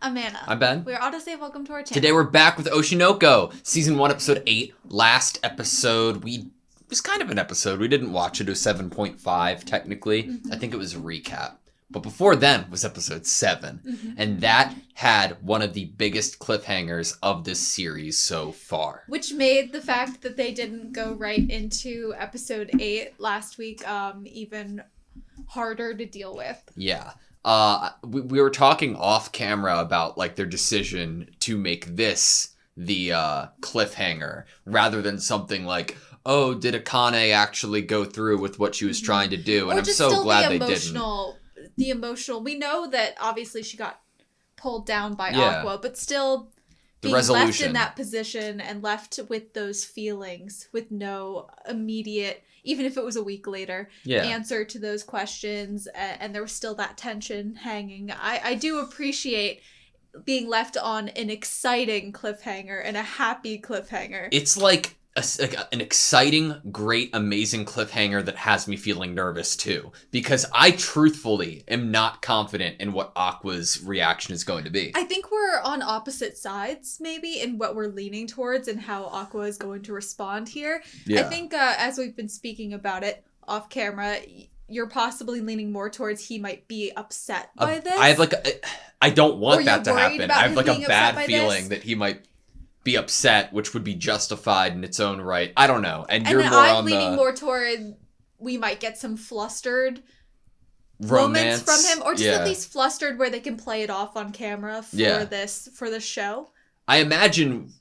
I'm Anna. I'm Ben. We're AutoSave. Welcome to our channel. Today we're back with Oshi No Ko, Season 1, Episode 8. Last episode, it was kind of an episode. We didn't watch it. It was 7.5, technically. I think it was a recap. But before then was Episode 7. And that had one of the biggest cliffhangers of this series so far. Which made the fact that they didn't go right into Episode 8 last week even harder to deal with. Yeah. We were talking off camera about like their decision to make this the cliffhanger rather than something like, oh, did Akane actually go through with what she was trying to do? And I'm so glad they didn't. The emotional. We know that obviously she got pulled down by Aqua, but still being left in that position and left with those feelings with no immediate, even if it was a week later, answer to those questions, and there was still that tension hanging. I do appreciate being left on an exciting cliffhanger and a happy cliffhanger. It's like an exciting, great, amazing cliffhanger that has me feeling nervous too, because I truthfully am not confident in what Aqua's reaction is going to be. I think we're on opposite sides maybe in what we're leaning towards and how Aqua is going to respond here. Yeah. I think as we've been speaking about it off camera, you're possibly leaning more towards he might be upset by this. I have I don't want that to happen. I have like a bad feeling that he might be upset, which would be justified in its own right. I don't know. And you're more I'm leaning more toward we might get some flustered moments from him, or just at least flustered where they can play it off on camera for the show. I imagine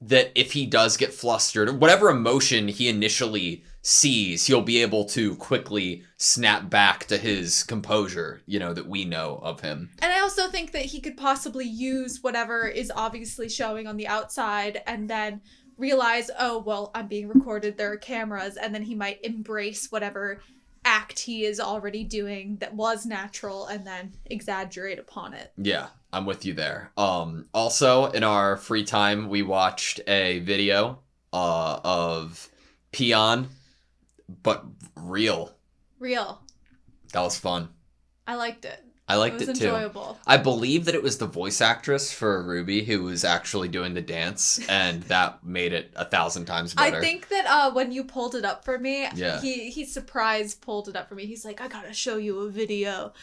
that if he does get flustered, whatever emotion he initially sees, he'll be able to quickly snap back to his composure, that we know of him. And I also think that he could possibly use whatever is obviously showing on the outside and then realize, oh, well, I'm being recorded, there are cameras, and then he might embrace whatever act he is already doing that was natural and then exaggerate upon it. Yeah, I'm with you there. Also, in our free time, we watched a video of Peon, but real. That was fun. I liked it. I liked it too. It was enjoyable. I believe that it was the voice actress for Ruby who was actually doing the dance, and that made it 1,000 times better. I think that when you pulled it up for me, he surprise pulled it up for me. He's like, I gotta show you a video.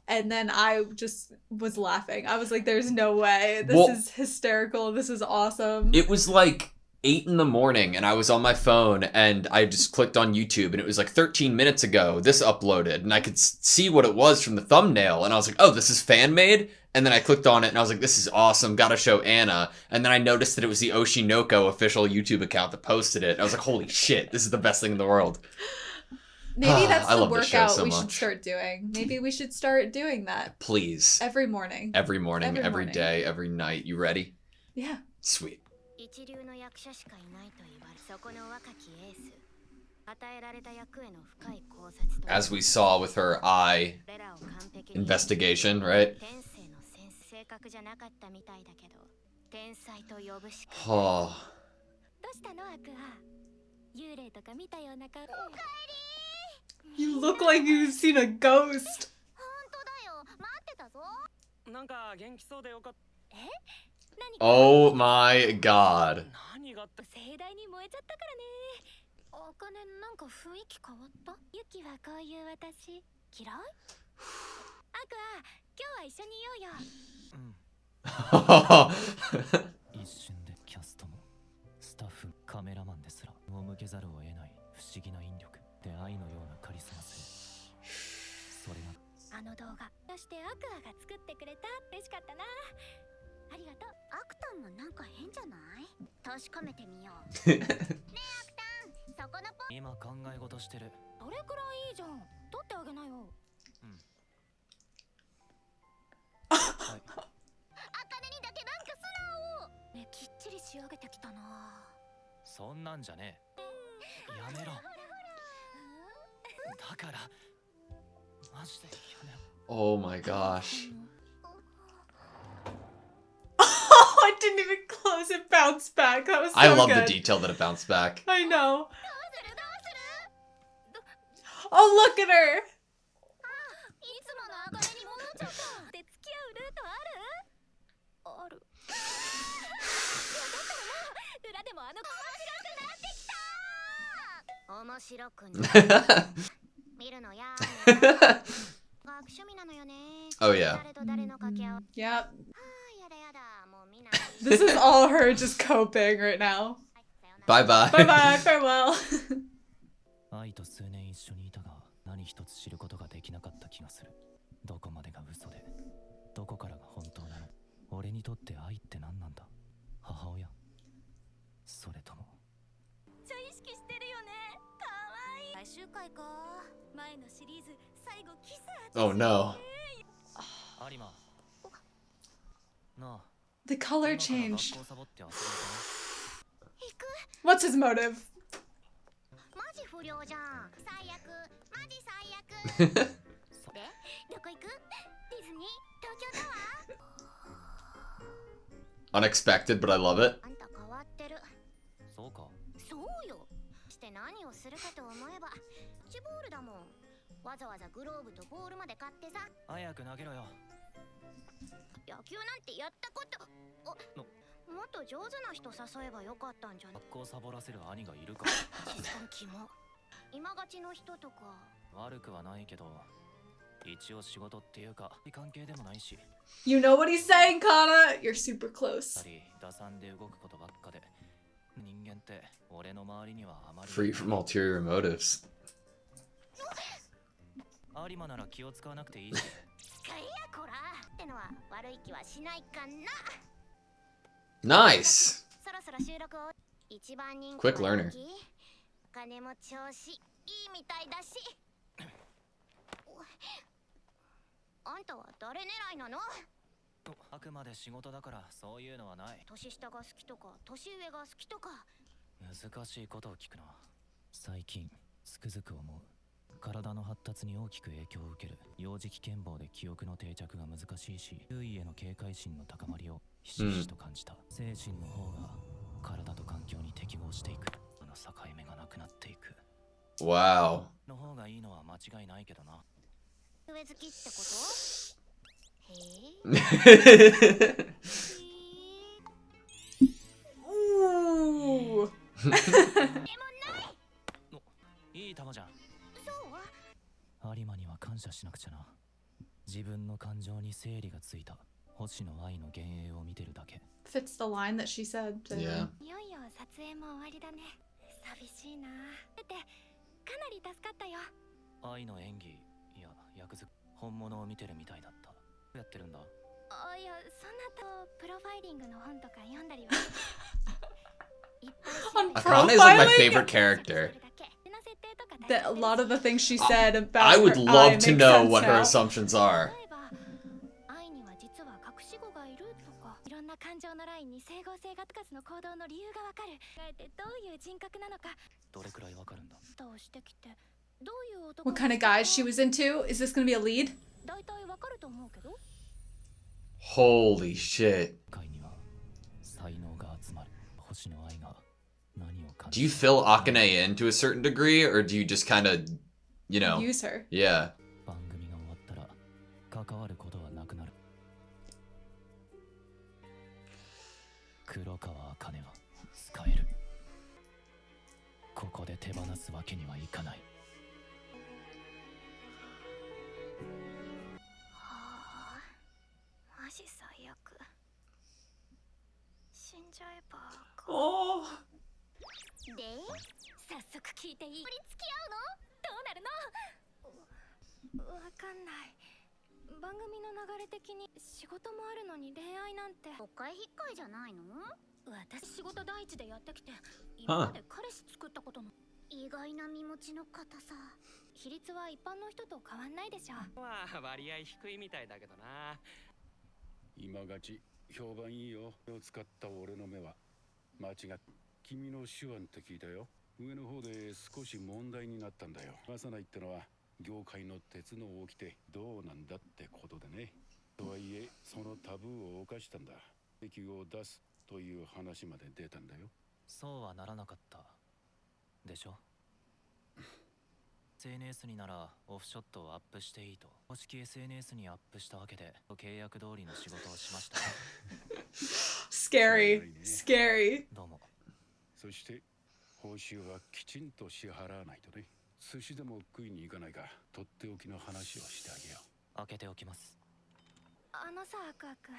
And then I just was laughing. I was like, there's no way. This is hysterical. This is awesome. It was like 8 in the morning and I was on my phone and I just clicked on YouTube and it was like 13 minutes ago this uploaded and I could see what it was from the thumbnail and I was like, oh, this is fan made? And then I clicked on it and I was like, this is awesome, gotta show Anna. And then I noticed that it was the Oshi No Ko official YouTube account that posted it. And I was like, holy shit, this is the best thing in the world. Maybe that's the workout we should start doing. Maybe we should start doing that. Please. Every morning. Every morning, every day, every night. You ready? Yeah. Sweet. As we saw with her eye investigation, right? Oh. You look like you've seen a ghost. Oh my god. Oh my gosh. I didn't even close it, bounced back. That was so I love good. the detail that it bounced back. I know. Oh, look at her. Oh yeah. Yep. This is all her just coping right now. Bye bye. Bye bye, farewell. 愛と数年一緒にいたが何一つ知ることができなかった気がする。どこまでが嘘でどこからが本当なの。俺にとって愛って何なんだ。母親それともちょ意識してるよね。かわいい。最終回か。前のシリーズ最後キス。 Oh no. 有馬なあ The color changed. What's his motive? Unexpected, but I love it. そうか。そうよ。して何をするかと思えば、チボールだもん。わざわざグローブとボールまで買ってさ。早く投げろよ。野球なんてやったこと。もっと上手な人誘えばよかったんじゃない。学校サボらせる兄がいるか。気分キモ。今勝ちの人とか。悪くはないけど、一応仕事っていうか関係でもないし。You know what he's saying, Kana? You're super close. 打算で動くことばっかで、人間って俺の周りにはあまり。Free from ulterior motives. 有馬なら気を使わなくていいし。使えやこらってのは悪い気はしないかな。Nice. そろそろ収録を。一番人気 Quick learner. お金も調子いいみたいだし。あんたは誰狙いなの？あくまで仕事だからそういうのはない。年下が好きとか年上が好きとか。難しいことを聞くな。最近つくづく思う。体の発達に大きく影響を受ける。幼児期健忘で記憶の定着が難しいし、周囲への警戒心の高まりをひしひしと感じた。精神の方が体と環境に適合していく。あの境目がなくなっていく。Wow. の方がいいのは間違いないけどな。上好きってこと？Ooh. いい球じゃん。有馬には感謝しなくちゃな。自分の感情に整理がついた星野愛の幻影を見てるだけ。Fits the line that she said. Yeah. いよいよ撮影も終わりだね。寂しいな。だってかなり助かったよ。愛の演技や役作り本物を見てるみたいだった。やってるんだ。いやそんなとプロファイリングの本とか読んだりは。Akane is like my favorite character. That a lot of the things she said about I would her love eye to make know sense what her now. assumptions are. 愛には実は隠し子がいるとか。いろんな感情のラインに整合性がつかずの行動の理由がわかる。あえてどういう人格なのか。どれくらいわかるんだ。どうしてきてどういう男。 What kind of guys she was into? Is this gonna be a lead? だいたいわかると思うけど。 Holy shit. 界には才能が集まる。星野愛が何を感 Do じ you fill Akane in to a certain degree, or do you just kind of, you know? Use her. Yeah. 番組が終わったら関わることはなくなる。黒川茜は使える。ここで手放すわけにはいかない。はあ、マジ最悪。死んじゃえば。Oh. で、早速聞いていい？付き合うの？どうなるの？わかんない。番組の流れ的に仕事もあるのに恋愛なんて。国会引っかいじゃないの？私仕事第一でやってきて、今まで彼氏作ったことの。意外な身持ちの方さ。比率は一般の人と変わんないでしょ。まあ割合低いみたいだけどな。今勝ち評判いいよ。を使った俺の目は間違っ。君の手腕って聞いたよ。上の方で少し問題になったんだよ。まさないってのは業界の鉄の掟どうなんだってことでね。とはいえそのタブーを犯したんだ。益を出すという話まで出たんだよ。そうはならなかったでしょ。SNS にならオフショットをアップしていいと公式 SNS にアップしたわけで契約通りの仕事をしました。Scary. Scary. どうも。そして報酬はきちんと支払わないとね。寿司でも食いに行かないか。とっておきの話をしてあげよう。開けておきます。さ、アクア君、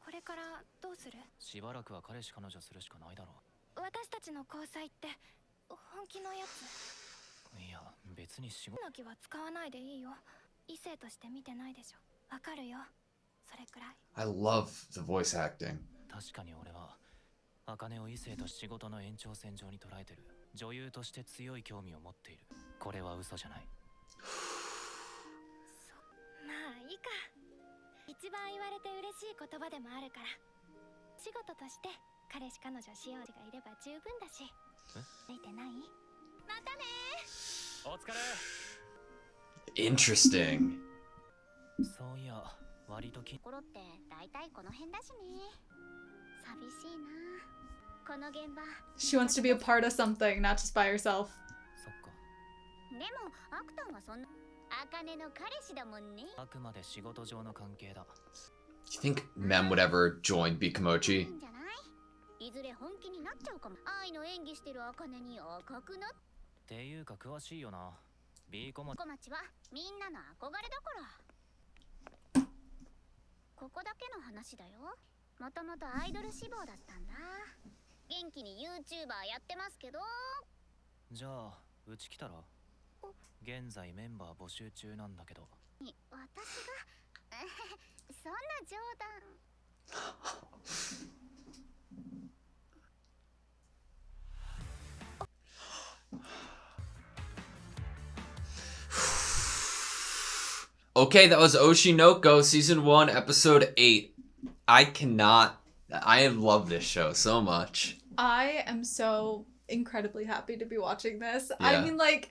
これからどうする？しばらくは彼氏彼女するしかないだろ私たちの交際って本気のやつ？いや、別に仕事の気は使わないでいいよ。異性として見てないでしょ。わかるよ。それくらい。I love the voice acting. 確かに俺は茜を異性と仕事の延長線上に捉えてる。女優として強い興味を持っている。これは嘘じゃない。まあいいか。一番言われて嬉しい言葉でもあるから。仕事として彼氏彼女しようがいれば十分だし。ついてない？またね。お疲れ。Interesting. そういや、割と心って大体この辺だしね。寂しいな。この現場。She wants to be a part of something, not just by herself. そっか。でもアクタンはそんな茜の彼氏だもんね。あくまで仕事上の関係だ。Do you think Mem would ever join Bikomochi? いずれ本気になっちゃうかも。愛の演技してる茜に赤くなっていうか詳しいよな。ビーコモ小町はみんなの憧れだから。ここだけの話だよ。もともとアイドル志望だったんだ。元気に YouTuber やってますけど。じゃあうち来たら？現在メンバー募集中なんだけど。私がそんな冗談。Okay, that was Oshi No Ko, Season 1, Episode 8. I love this show so much. I am so incredibly happy to be watching this. Yeah. I mean, like,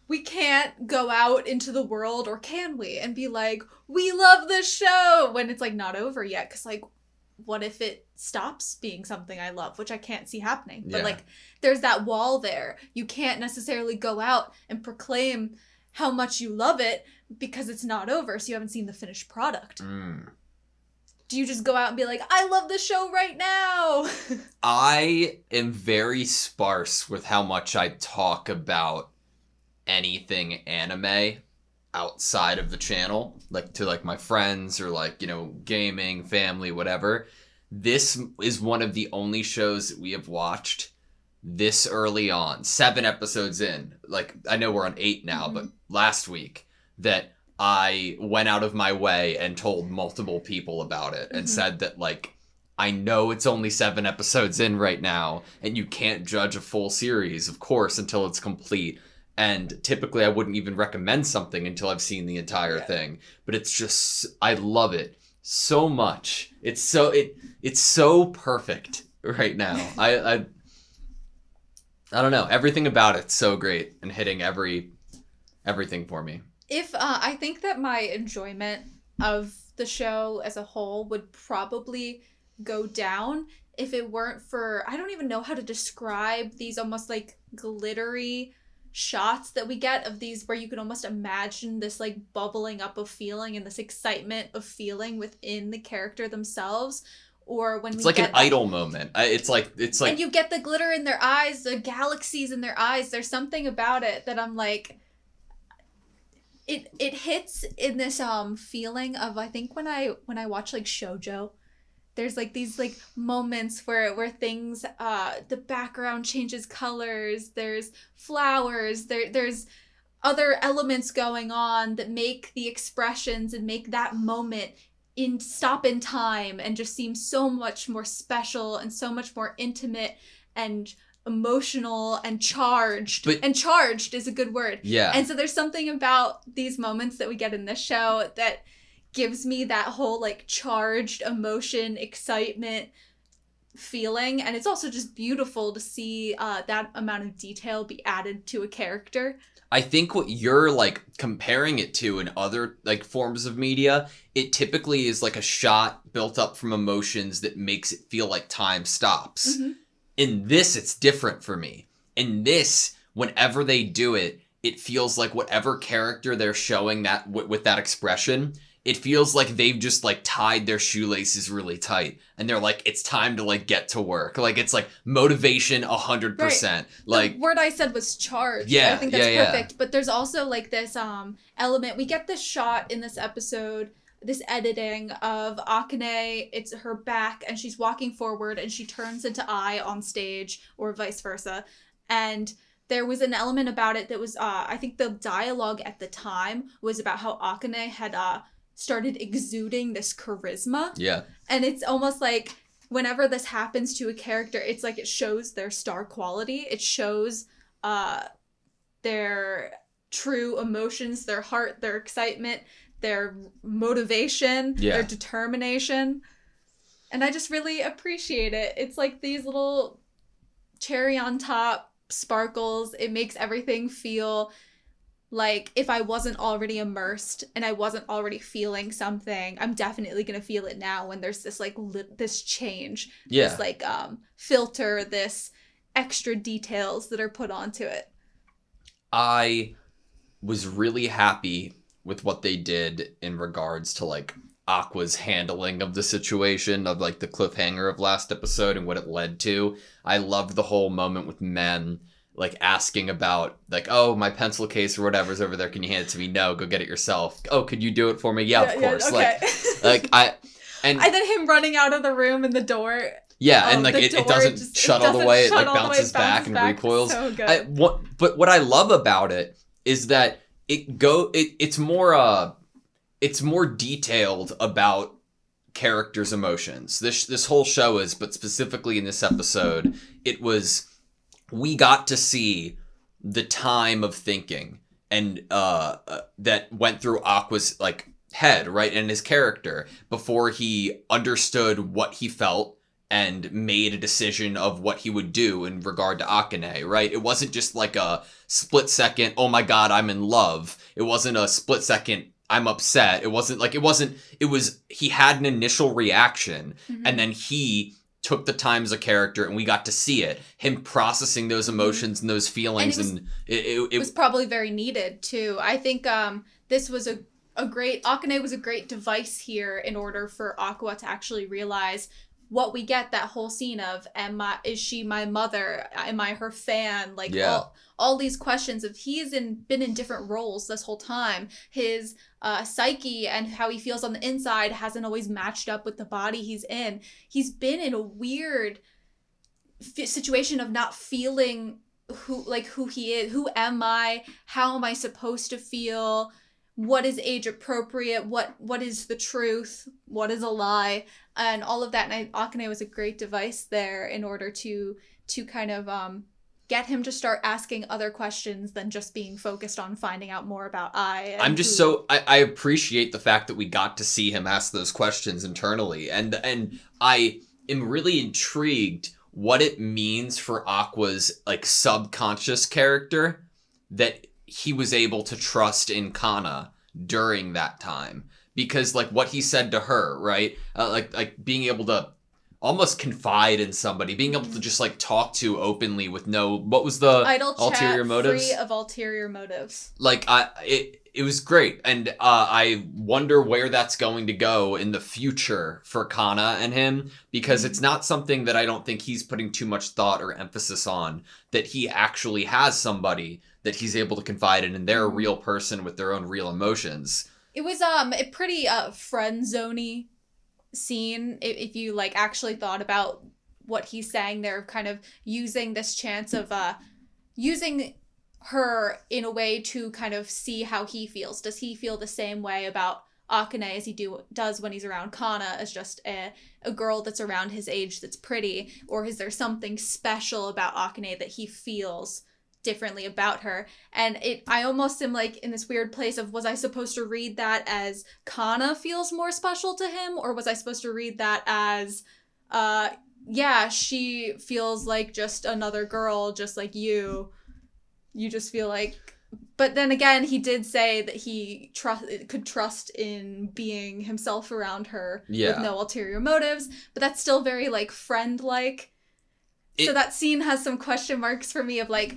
we can't go out into the world, or can we, and be like, we love this show, when it's, like, not over yet, because, like, what if it stops being something I love, which I can't see happening. But, like, there's that wall there. You can't necessarily go out and proclaim how much you love it, because it's not over, so you haven't seen the finished product. Do you just go out and be like, I love the show right now? I am very sparse with how much I talk about anything anime outside of the channel, like to like my friends or like, you know, gaming, family, whatever. This is one of the only shows that we have watched this early on, 7 episodes in. Like, I know we're on 8 now, but last week that I went out of my way and told multiple people about it and said that, like, I know it's only 7 episodes in right now, and you can't judge a full series, of course, until it's complete. And typically I wouldn't even recommend something until I've seen the entire thing. But it's just, I love it so much. It's so perfect right now. I don't know. Everything about it's so great and hitting everything for me. I think that my enjoyment of the show as a whole would probably go down if it weren't for, I don't even know how to describe these almost like glittery shots that we get of these where you can almost imagine this like bubbling up of feeling and this excitement of feeling within the character themselves. Or when it's like an idol moment. It's like and you get the glitter in their eyes, the galaxies in their eyes. There's something about it that I'm like, it hits in this feeling of, I think when I watch like shoujo, there's like these like moments where things the background changes colors, there's flowers, there's other elements going on that make the expressions and make that moment stop in time and just seem so much more special and so much more intimate and emotional and charged. And charged is a good word. Yeah. And so there's something about these moments that we get in this show that gives me that whole like charged emotion, excitement feeling. And it's also just beautiful to see that amount of detail be added to a character. I think what you're like comparing it to in other like forms of media, it typically is like a shot built up from emotions that makes it feel like time stops. In this, it's different for me. In this, whenever they do it, it feels like whatever character they're showing that with that expression it feels like they've just like tied their shoelaces really tight and they're like, it's time to like get to work. Like it's like motivation 100%. Right. Like the word I said was charged. Yeah, I think that's perfect. Yeah. But there's also like this element. We get this shot in this episode, this editing of Akane. It's her back and she's walking forward and she turns into I on stage or vice versa. And there was an element about it that was, I think the dialogue at the time was about how Akane had started exuding this charisma. Yeah. And it's almost like whenever this happens to a character, it's like it shows their star quality. It shows their true emotions, their heart, their excitement, their motivation, their determination. And I just really appreciate it. It's like these little cherry on top sparkles. It makes everything feel like if I wasn't already immersed and I wasn't already feeling something, I'm definitely going to feel it now when there's this like this change, this like filter, this extra details that are put onto it. I was really happy with what they did in regards to like Aqua's handling of the situation, of like the cliffhanger of last episode and what it led to. I loved the whole moment with Men like asking about like, oh, my pencil case or whatever's over there, can you hand it to me? No, go get it yourself. Oh, could you do it for me? Yeah, of course. Okay. And then him running out of the room and the door. Yeah, and like it doesn't shut all the way, it like bounces back and recoils. So good. But what I love about it is that it's more detailed about characters' emotions. This whole show is, but specifically in this episode, we got to see the time of thinking and that went through Aqua's like head, right, and his character before he understood what he felt and made a decision of what he would do in regard to Akane, right? It wasn't just like a split second, oh my god, I'm in love. It wasn't a split second, I'm upset. It was he had an initial reaction and then he took the time as a character and we got to see it, him processing those emotions and those feelings, and it was probably very needed too. I think this was Akane was a great device here in order for Aqua to actually realize what we get, that whole scene of, is she my mother? Am I her fan? Like all these questions of he's been in different roles this whole time. His psyche and how he feels on the inside hasn't always matched up with the body he's in. He's been in a weird situation of not feeling who he is. Who am I? How am I supposed to feel? What is age appropriate? What is the truth? What is a lie? And all of that. And Akane was a great device there in order to kind of get him to start asking other questions than just being focused on finding out more about I appreciate the fact that we got to see him ask those questions internally. And I am really intrigued what it means for Aqua's like subconscious character that he was able to trust in Kana during that time, because like what he said to her, right? Like being able to almost confide in somebody, being able to just like talk to openly with what was the idle ulterior chat, motives? Free of ulterior motives. Like it was great, and I wonder where that's going to go in the future for Kana and him, because it's not something that I don't think he's putting too much thought or emphasis on, that he actually has somebody that he's able to confide in, and they're a real person with their own real emotions. It was a pretty friend-zoney scene, if you like actually thought about what he's saying there, kind of using this chance of using her in a way to kind of see how he feels. Does he feel the same way about Akane as he does when he's around Kana, as just a girl that's around his age that's pretty, or is there something special about Akane that he feels differently about her? And I almost am like in this weird place of, was I supposed to read that as Kana feels more special to him, or was I supposed to read that as she feels like just another girl, just like you just feel like. But then again, he did say that he could trust in being himself around her with no ulterior motives, but that's still very like friend-like. So that scene has some question marks for me of like,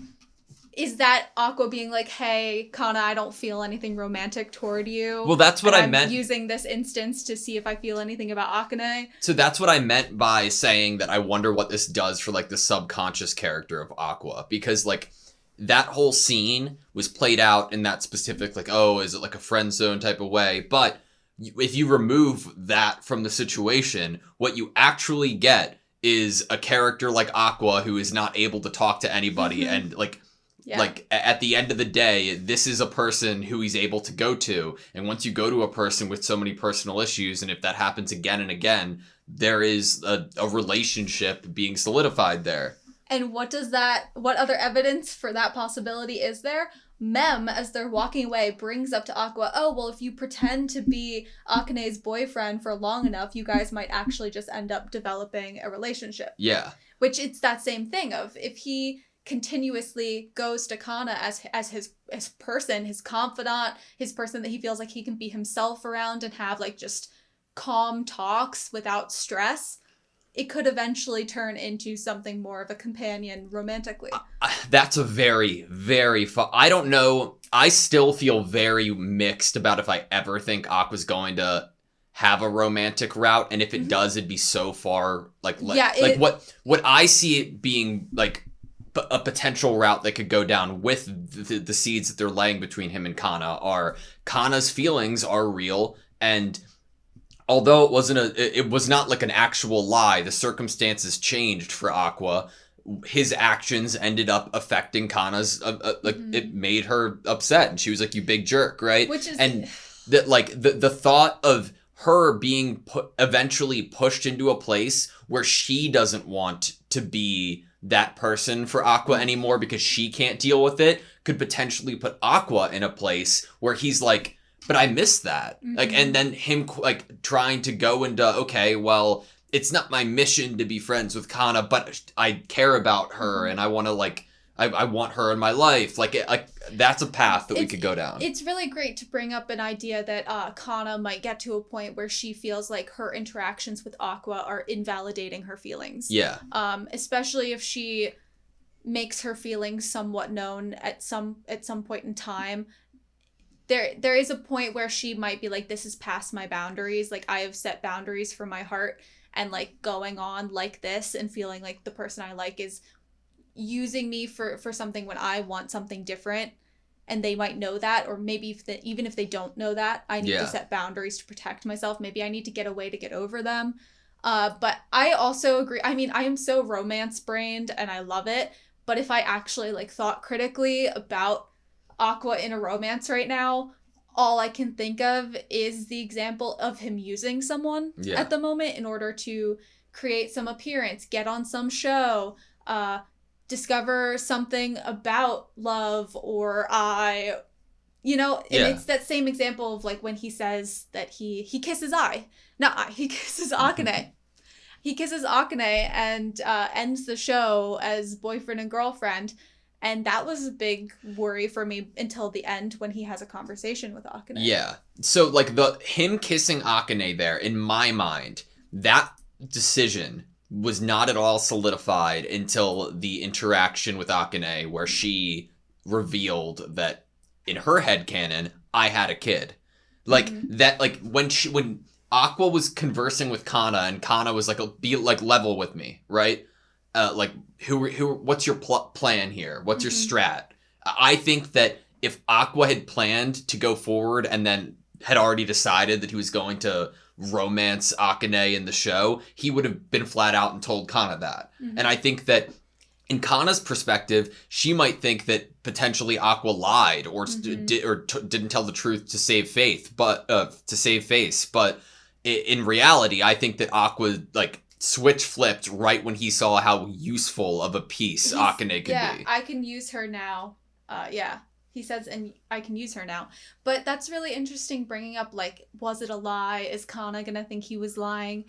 is that Aqua being like, hey, Kana, I don't feel anything romantic toward you. Well, that's what I meant. I'm using this instance to see if I feel anything about Akane. So that's what I meant by saying that I wonder what this does for, like, the subconscious character of Aqua. Because, like, that whole scene was played out in that specific, like, oh, is it like a friend zone type of way? But if you remove that from the situation, what you actually get is a character like Aqua who is not able to talk to anybody and, like... Yeah. Like, at the end of the day, this is a person who he's able to go to. And once you go to a person with so many personal issues, and if that happens again and again, there is a relationship being solidified there. And what other evidence for that possibility is there? Mem, as they're walking away, brings up to Aqua, oh, well, if you pretend to be Akane's boyfriend for long enough, you guys might actually just end up developing a relationship. Yeah. Which it's that same thing of, if he continuously goes to Kana as his person, his confidant, his person that he feels like he can be himself around and have, like, just calm talks without stress, it could eventually turn into something more of a companion romantically. That's a very, very I don't know. I still feel very mixed about if I ever think Aqua's going to have a romantic route, and if it does, it'd be so far, like, what I see it being, like, a potential route that could go down with the seeds that they're laying between him and Kana are Kana's feelings are real, and although it was not like an actual lie, the circumstances changed for Aqua. His actions ended up affecting Kana's it made her upset, and she was like, you big jerk, right? Which is, and that, like, the thought of her being eventually pushed into a place where she doesn't want to be that person for Aqua anymore because she can't deal with it could potentially put Aqua in a place where he's like, but I miss that. Like, and then him, like, trying to go into, okay, well, it's not my mission to be friends with Kana, but I care about her and I want to, like, I want her in my life. Like that's a path that we could go down. It's really great to bring up an idea that Kana might get to a point where she feels like her interactions with Aqua are invalidating her feelings. Yeah. Especially if she makes her feelings somewhat known at some point in time. There is a point where she might be like, this is past my boundaries. Like, I have set boundaries for my heart, and, like, going on like this and feeling like the person I like is using me for something when I want something different, and they might know that, or maybe even if they don't know that, I need to set boundaries to protect myself. Maybe I need to get a way to get over them. But I also agree. I mean, I am so romance brained and I love it, but if I actually, like, thought critically about Aqua in a romance right now, all I can think of is the example of him using someone at the moment in order to create some appearance, get on some show, discover something about love or it's that same example of, like, when he says that he kisses he kisses Akane. He kisses Akane and ends the show as boyfriend and girlfriend. And that was a big worry for me until the end when he has a conversation with Akane. Yeah. So, like, him kissing Akane there, in my mind, that decision was not at all solidified until the interaction with Akane where she revealed that in her headcanon, I had a kid. Like, that, like, when Aqua was conversing with Kana and Kana was like, be, like, level with me, right? Like, what's your plan here? What's your strat? I think that if Aqua had planned to go forward and then had already decided that he was going to romance Akane in the show, he would have been flat out and told Kana that. And I think that in Kana's perspective, she might think that potentially Aqua lied or didn't tell the truth to save face. But in reality, I think that Aqua, like, switch flipped right when he saw how useful of a piece Akane could be. Yeah, I can use her now. He says, and I can use her now. But that's really interesting, bringing up, like, was it a lie? Is Kana gonna think he was lying?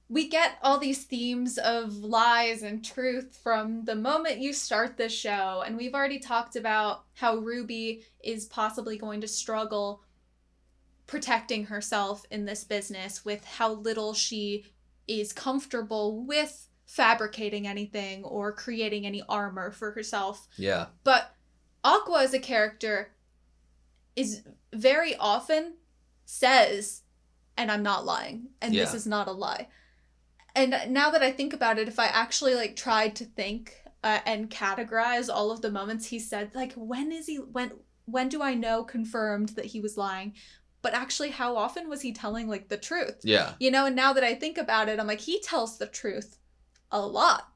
We get all these themes of lies and truth from the moment you start this show. And we've already talked about how Ruby is possibly going to struggle protecting herself in this business with how little she is comfortable with fabricating anything or creating any armor for herself. Yeah. But Aqua as a character is very often says, and I'm not lying, and this is not a lie. And now that I think about it, if I actually like tried to think and categorize all of the moments he said, like when do I know confirmed that he was lying? But actually, how often was he telling like the truth? Yeah. You know, and now that I think about it, I'm like, he tells the truth a lot.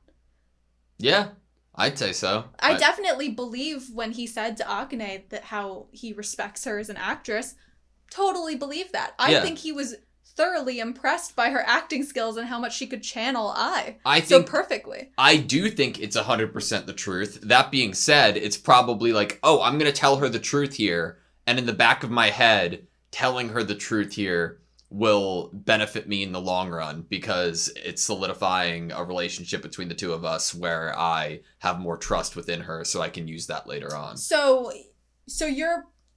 Yeah, I'd say so. I definitely believe when he said to Akane that how he respects her as an actress. Totally believe that. I think he was thoroughly impressed by her acting skills and how much she could channel I think so perfectly. I do think it's 100% the truth. That being said, it's probably like, oh, I'm going to tell her the truth here. And in the back of my head, telling her the truth here will benefit me in the long run because it's solidifying a relationship between the two of us where I have more trust within her, so I can use that later on. So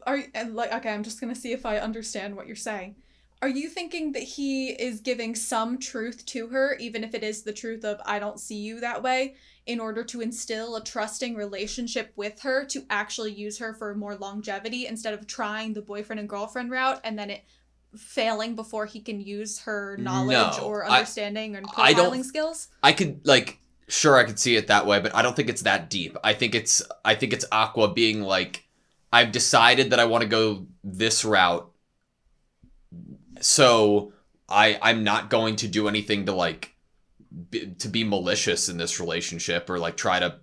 I'm just gonna see if I understand what you're saying. Are you thinking that he is giving some truth to her, even if it is the truth of I don't see you that way, in order to instill a trusting relationship with her to actually use her for more longevity instead of trying the boyfriend and girlfriend route and then it failing before he can use her knowledge or understanding and profiling skills? I could sure I could see it that way, but I don't think it's that deep. I think it's Aqua being like, I've decided that I want to go this route, so I'm not going to do anything to to be malicious in this relationship or try to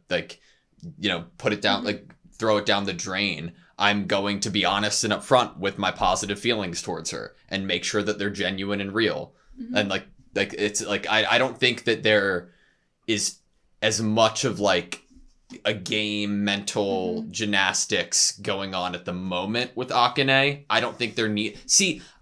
put it down, throw it down the drain. I'm going to be honest and upfront with my positive feelings towards her and make sure that they're genuine and real. Mm-hmm. And it's I don't think that there is as much of a game mental gymnastics going on at the moment with Akane. I don't think there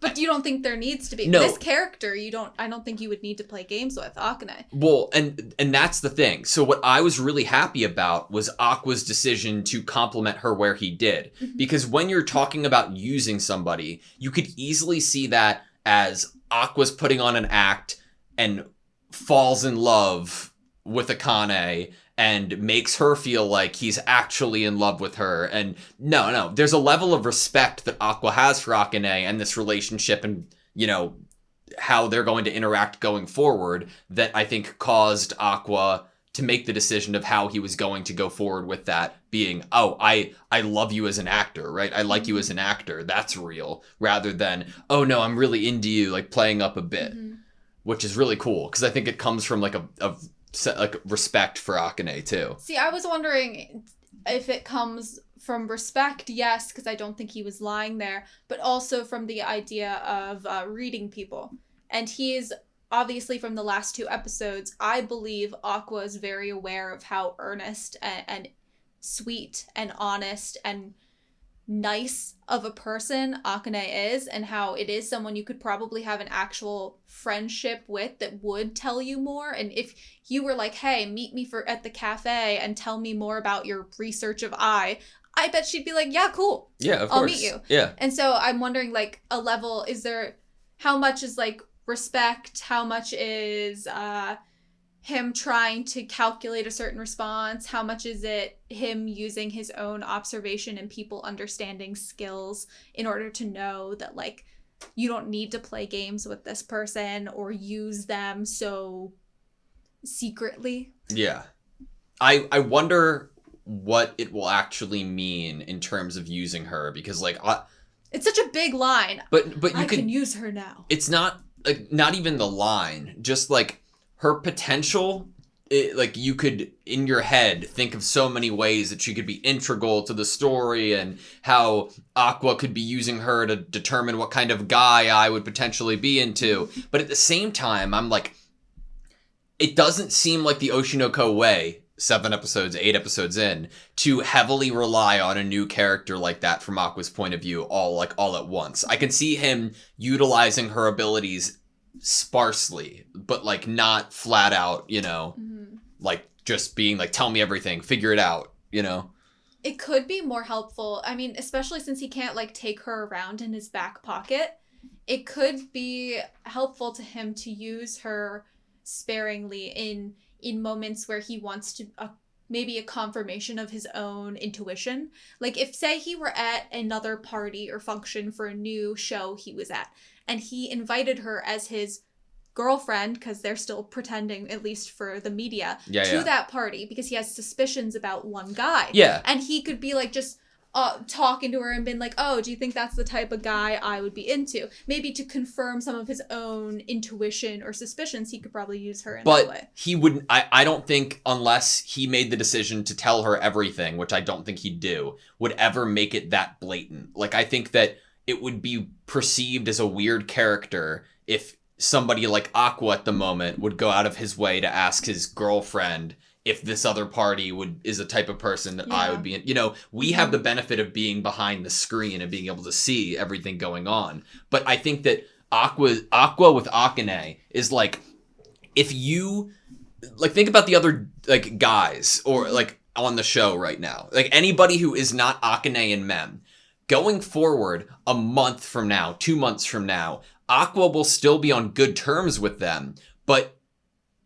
But you don't think there needs to be? No. This character, I don't think you would need to play games with Akane. Well, and that's the thing. So what I was really happy about was Aqua's decision to compliment her where he did. Mm-hmm. Because when you're talking about using somebody, you could easily see that as Aqua's putting on an act and falls in love with Akane and makes her feel like he's actually in love with her. And no, there's a level of respect that Aqua has for Akane and this relationship and, how they're going to interact going forward that I think caused Aqua to make the decision of how he was going to go forward with that being, oh, I love you as an actor, right? I like you as an actor. That's real. Rather than, oh no, I'm really into you, playing up a bit, which is really cool. Because I think it comes from a respect for Akane too. See, I was wondering if it comes from respect, yes, because I don't think he was lying there, but also from the idea of reading people. And he is obviously from the last 2 episodes, I believe Aqua is very aware of how earnest and sweet and honest and nice of a person Akane is, and how it is someone you could probably have an actual friendship with that would tell you more. And if you were like, hey, meet me at the cafe and tell me more about your research of I bet she'd be like, yeah, cool. Yeah, of course. I'll meet you. Yeah. And so I'm wondering a level, how much is respect? How much is him trying to calculate a certain response? How much is it him using his own observation and people understanding skills in order to know that you don't need to play games with this person or use them so secretly? Yeah. I wonder what it will actually mean in terms of using her, because it's such a big line. But you can use her now. It's not not even the line, just her potential. You could in your head think of so many ways that she could be integral to the story, and how Aqua could be using her to determine what kind of guy I would potentially be into. But at the same time, I'm it doesn't seem like the Oshi No Ko way, 7 episodes, 8 episodes in, to heavily rely on a new character like that from Aqua's point of view all at once. I can see him utilizing her abilities sparsely, but not flat out, just being tell me everything, figure it out, It could be more helpful. I mean, especially since he can't take her around in his back pocket. It could be helpful to him to use her sparingly in moments where he wants to maybe a confirmation of his own intuition. Like if, say, he were at another party or function for a new show he was at, and he invited her as his girlfriend, because they're still pretending, at least for the media, to that party because he has suspicions about one guy. Yeah. And he could be like just talking to her and been like, oh, do you think that's the type of guy I would be into? Maybe to confirm some of his own intuition or suspicions, he could probably use her in that way. But he wouldn't, I don't think, unless he made the decision to tell her everything, which I don't think he'd do, would ever make it that blatant. Like, I think that it would be perceived as a weird character if somebody like Aqua at the moment would go out of his way to ask his girlfriend if this other party is a type of person that I would be in. You know, we have the benefit of being behind the screen and being able to see everything going on. But I think that Aqua with Akane is like, if you, like, think about the other, like, guys or, like, on the show right now. Like, anybody who is not Akane and Mem. Going forward, a month from now, 2 months from now, Aqua will still be on good terms with them. But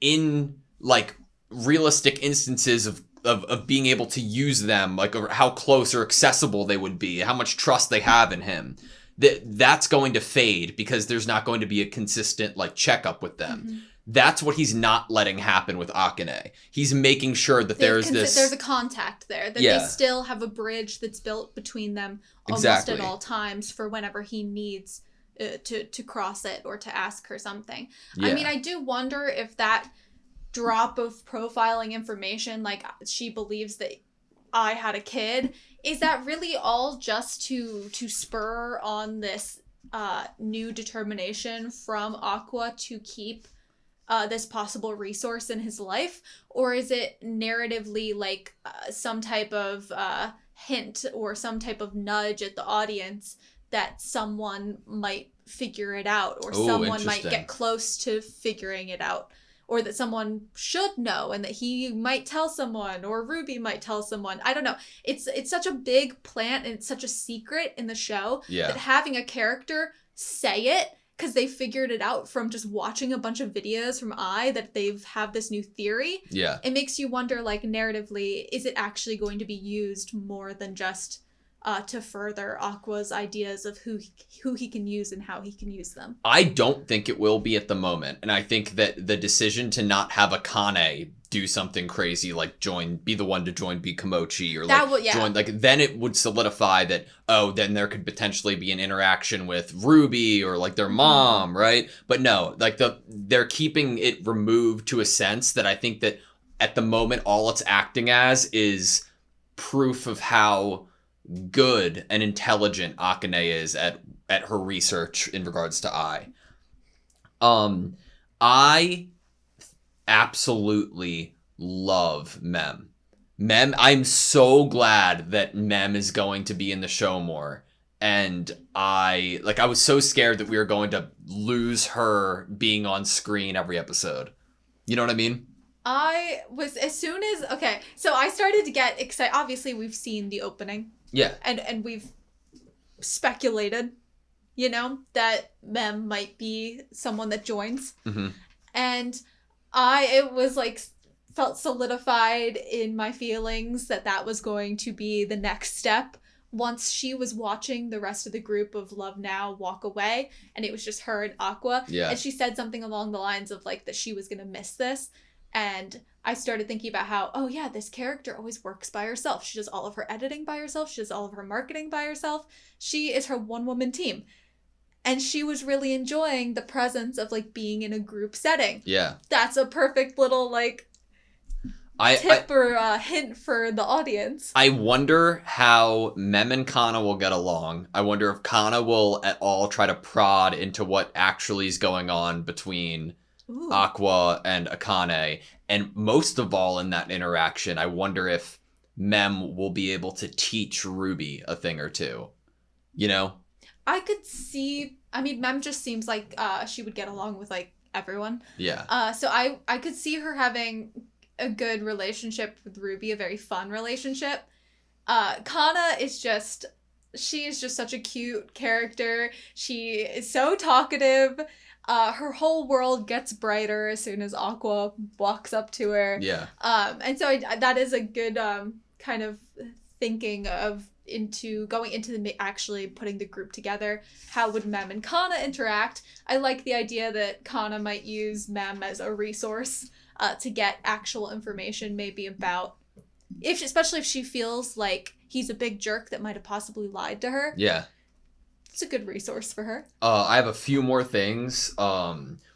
in, like, realistic instances of being able to use them, like how close or accessible they would be, how much trust they have in him, that's going to fade because there's not going to be a consistent like checkup with them. That's what he's not letting happen with Akane. He's making sure that there's a contact there, that they still have a bridge that's built between them almost at all times for whenever he needs to cross it or to ask her something. I mean, I do wonder if that drop of profiling information, like she believes that I had a kid, is that really all just to spur on this new determination from Aqua to keep this possible resource in his life? Or is it narratively like some type of hint or some type of nudge at the audience that someone might figure it out, or someone might get close to figuring it out? Or that someone should know and that he might tell someone, or Ruby might tell someone. I don't know. It's such a big plant and it's such a secret in the show that having a character say it because they figured it out from just watching a bunch of videos from that they've have this new theory. Yeah. It makes you wonder, like, narratively, is it actually going to be used more than just to further Aqua's ideas of who he can use and how he can use them? I don't think it will be at the moment. And I think that the decision to not have Akane do something crazy, like be the one to join Bikomochi, or join, like, then it would solidify that, then there could potentially be an interaction with Ruby or like their mom, right? But no, like they're keeping it removed to a sense that I think that at the moment all it's acting as is proof of how good and intelligent Akane is at her research in regards to I absolutely love Mem. I'm so glad that Mem is going to be in the show more. And I was so scared that we were going to lose her being on screen every episode. You know what I mean? I was, so I started to get excited. Obviously, we've seen the opening. Yeah. And we've speculated, that Mem might be someone that joins. Mm-hmm. And it was like, felt solidified in my feelings that was going to be the next step once she was watching the rest of the group of Love Now walk away, and it was just her and Aqua. Yeah. And she said something along the lines of like that she was going to miss this. And I started thinking about how, this character always works by herself. She does all of her editing by herself. She does all of her marketing by herself. She is her one-woman team. And she was really enjoying the presence of, like, being in a group setting. Yeah. That's a perfect little, like, tip or hint for the audience. I wonder how Mem and Kana will get along. I wonder if Kana will at all try to prod into what actually is going on between Aqua and Akane. And most of all in that interaction, I wonder if Mem will be able to teach Ruby a thing or two. I could see, Mem just seems like she would get along with, like, everyone. Yeah. So I could see her having a good relationship with Ruby, a very fun relationship. Kana is she is just such a cute character. She is so talkative. Her whole world gets brighter as soon as Aqua walks up to her. Yeah. And so that is a good kind of thinking of going into actually putting the group together. How would Mem and Kana interact? I like the idea that Kana might use Mem as a resource to get actual information, maybe about especially if she feels like he's a big jerk that might have possibly lied to her. Yeah. It's a good resource for her. I have a few more things.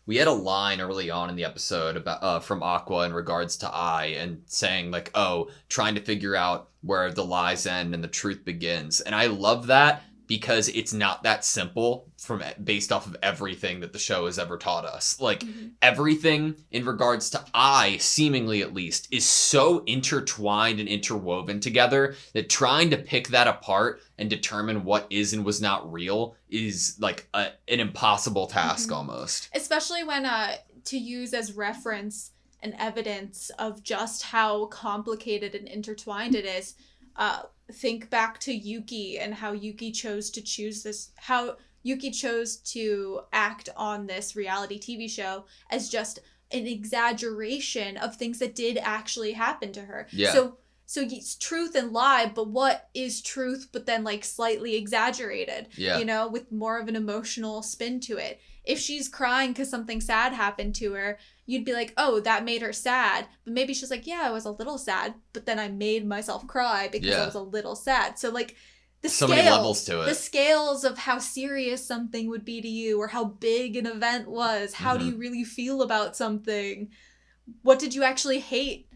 We had a line early on in the episode about from Aqua in regards to Ai and saying like, oh, trying to figure out where the lies end and the truth begins. And I love that because it's not that simple based off of everything that the show has ever taught us. Like everything in regards to Ai, seemingly at least, is so intertwined and interwoven together that trying to pick that apart and determine what is and was not real is like an impossible task almost. Especially when to use as reference and evidence of just how complicated and intertwined it is. Think back to Yuki and how Yuki chose to act on this reality TV show as just an exaggeration of things that did actually happen to her. Yeah. So it's truth and lie, but what is truth but then like slightly exaggerated, Yeah. With more of an emotional spin to it. If she's crying because something sad happened to her, you'd be like, oh, that made her sad. But maybe she's like, yeah, I was a little sad, but then I made myself cry because I was a little sad. So like many levels to it. The scales of how serious something would be to you or how big an event was. How do you really feel about something? What did you actually hate?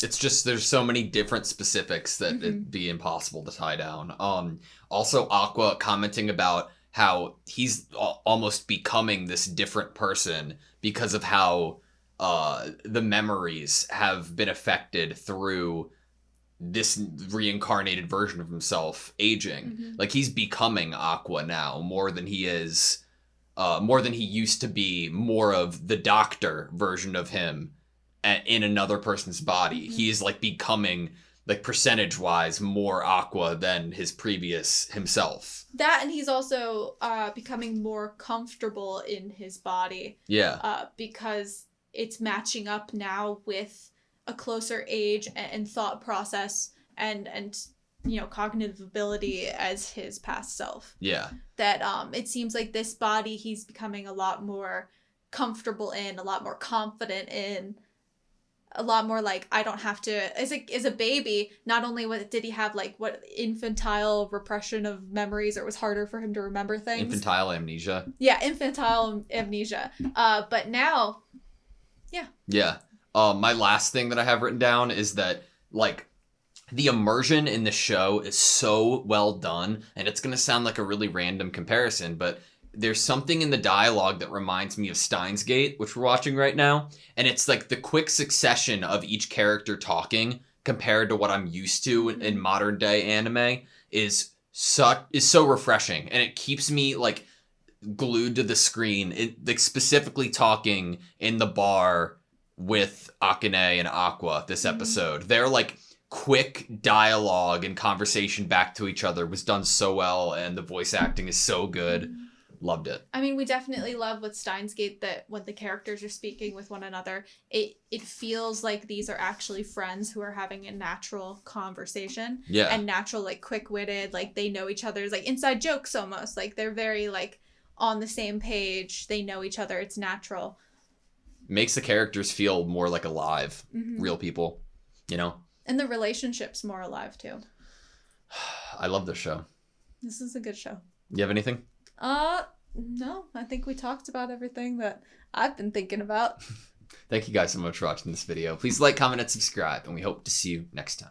It's just there's so many different specifics that it'd be impossible to tie down. Also Aqua commenting about how he's almost becoming this different person because of how the memories have been affected through this reincarnated version of himself aging. Like he's becoming Aqua now more than he is, more than he used to be, more of the doctor version of him in another person's body. He is like becoming, like percentage wise, more Aqua than his previous himself. That, and he's also becoming more comfortable in his body. Yeah. Because it's matching up now with a closer age and thought process and cognitive ability as his past self. Yeah. That it seems like this body he's becoming a lot more comfortable in, a lot more confident in. A lot more like, I don't have to, as a baby, not only did he have like infantile repression of memories, or it was harder for him to remember things. Infantile amnesia. Yeah, infantile amnesia. But now, yeah. Yeah. My last thing that I have written down is that like the immersion in the show is so well done, and it's going to sound like a really random comparison, but there's something in the dialogue that reminds me of Steins Gate, which we're watching right now. And it's like the quick succession of each character talking compared to what I'm used to in modern day anime is so refreshing. And it keeps me like glued to the screen, like specifically talking in the bar with Akane and Aqua this episode. They're like quick dialogue and conversation back to each other was done so well, and the voice acting is so good. Loved it. I mean, we definitely love with Steins Gate that when the characters are speaking with one another, it feels like these are actually friends who are having a natural conversation. Yeah. And natural, like, quick-witted, like, they know each other's, like, inside jokes almost. Like, they're very, like, on the same page. They know each other. It's natural. Makes the characters feel more like alive. Real people, And the relationship's more alive, too. I love this show. This is a good show. You have anything? No, I think we talked about everything that I've been thinking about. Thank you guys so much for watching this video. Please like, comment, and subscribe, and we hope to see you next time.